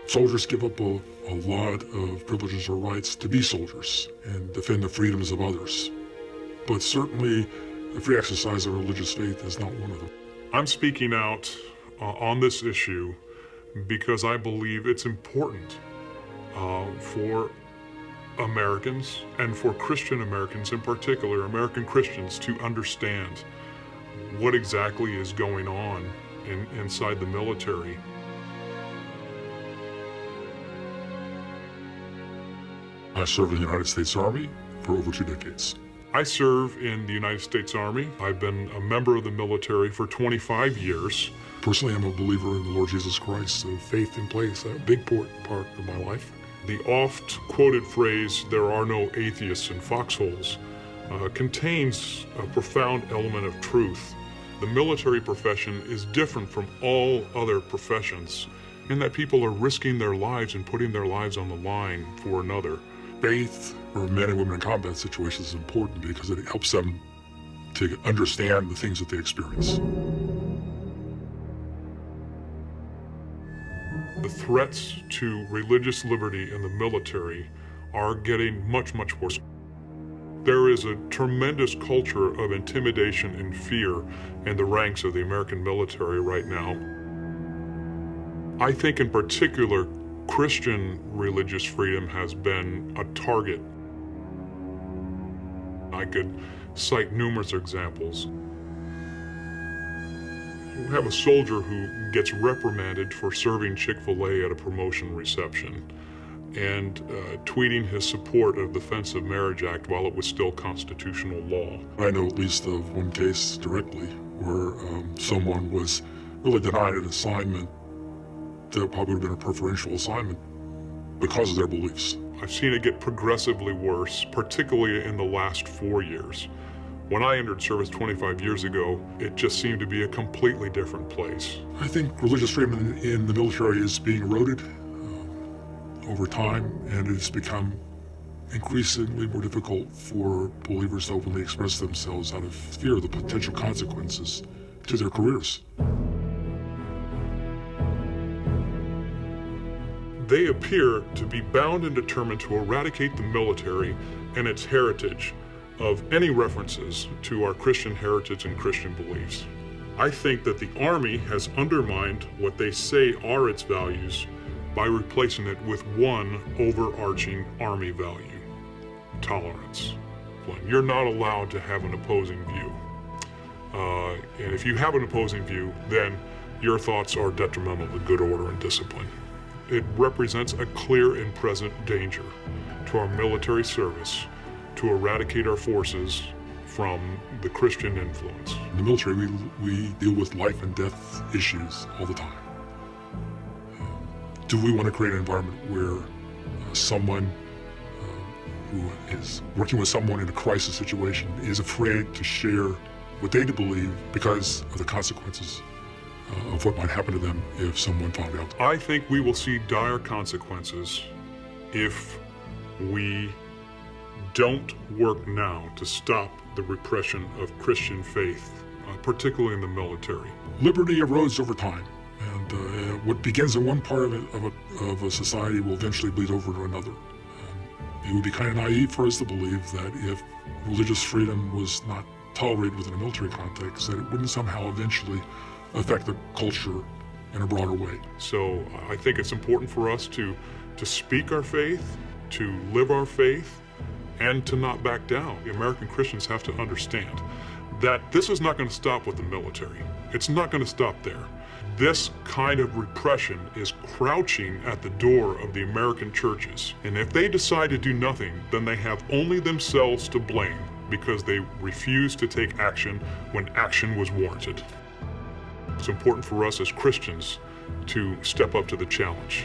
Soldiers give up a lot of privileges or rights to be soldiers and defend the freedoms of others. But certainly, the free exercise of religious faith is not one of them. I'm speaking out on this issue because I believe it's important for Americans and for Christian Americans in particular, American Christians, to understand what exactly is going on inside the military. I served in the United States Army for over 2 decades. I serve in the United States Army. I've been a member of the military for 25 years. Personally, I'm a believer in the Lord Jesus Christ, so faith in place, a big part of my life. The oft-quoted phrase, "there are no atheists in foxholes," contains a profound element of truth. The military profession is different from all other professions in that people are risking their lives and putting their lives on the line for another. Faith for men and women in combat situations is important because it helps them to understand the things that they experience. The threats to religious liberty in the military are getting much, much worse. There is a tremendous culture of intimidation and fear in the ranks of the American military right now. I think in particular, Christian religious freedom has been a target. I could cite numerous examples. We have a soldier who gets reprimanded for serving Chick-fil-A at a promotion reception and tweeting his support of the Defense of Marriage Act while it was still constitutional law. I know at least of one case directly where someone was really denied an assignment that probably would have been a preferential assignment because of their beliefs. I've seen it get progressively worse, particularly in the last 4 years. When I entered service 25 years ago, it just seemed to be a completely different place. I think religious freedom in the military is being eroded over time, and it's become increasingly more difficult for believers to openly express themselves out of fear of the potential consequences to their careers. They appear to be bound and determined to eradicate the military and its heritage of any references to our Christian heritage and Christian beliefs. I think that the Army has undermined what they say are its values by replacing it with one overarching Army value: tolerance. You're not allowed to have an opposing view. And if you have an opposing view, then your thoughts are detrimental to good order and discipline. It represents a clear and present danger to our military service to eradicate our forces from the Christian influence. In the military, we deal with life and death issues all the time. Do we want to create an environment where someone who is working with someone in a crisis situation is afraid to share what they believe because of the consequences of what might happen to them if someone found out? I think we will see dire consequences if we don't work now to stop the repression of Christian faith, particularly in the military. Liberty erodes over time, and what begins in one part of a society will eventually bleed over to another. It would be kind of naive for us to believe that if religious freedom was not tolerated within a military context, that it wouldn't somehow eventually affect the culture in a broader way. So I think it's important for us to speak our faith, to live our faith, and to not back down. The American Christians have to understand that this is not going to stop with the military. It's not going to stop there. This kind of repression is crouching at the door of the American churches. And if they decide to do nothing, then they have only themselves to blame because they refused to take action when action was warranted. It's important for us as Christians to step up to the challenge.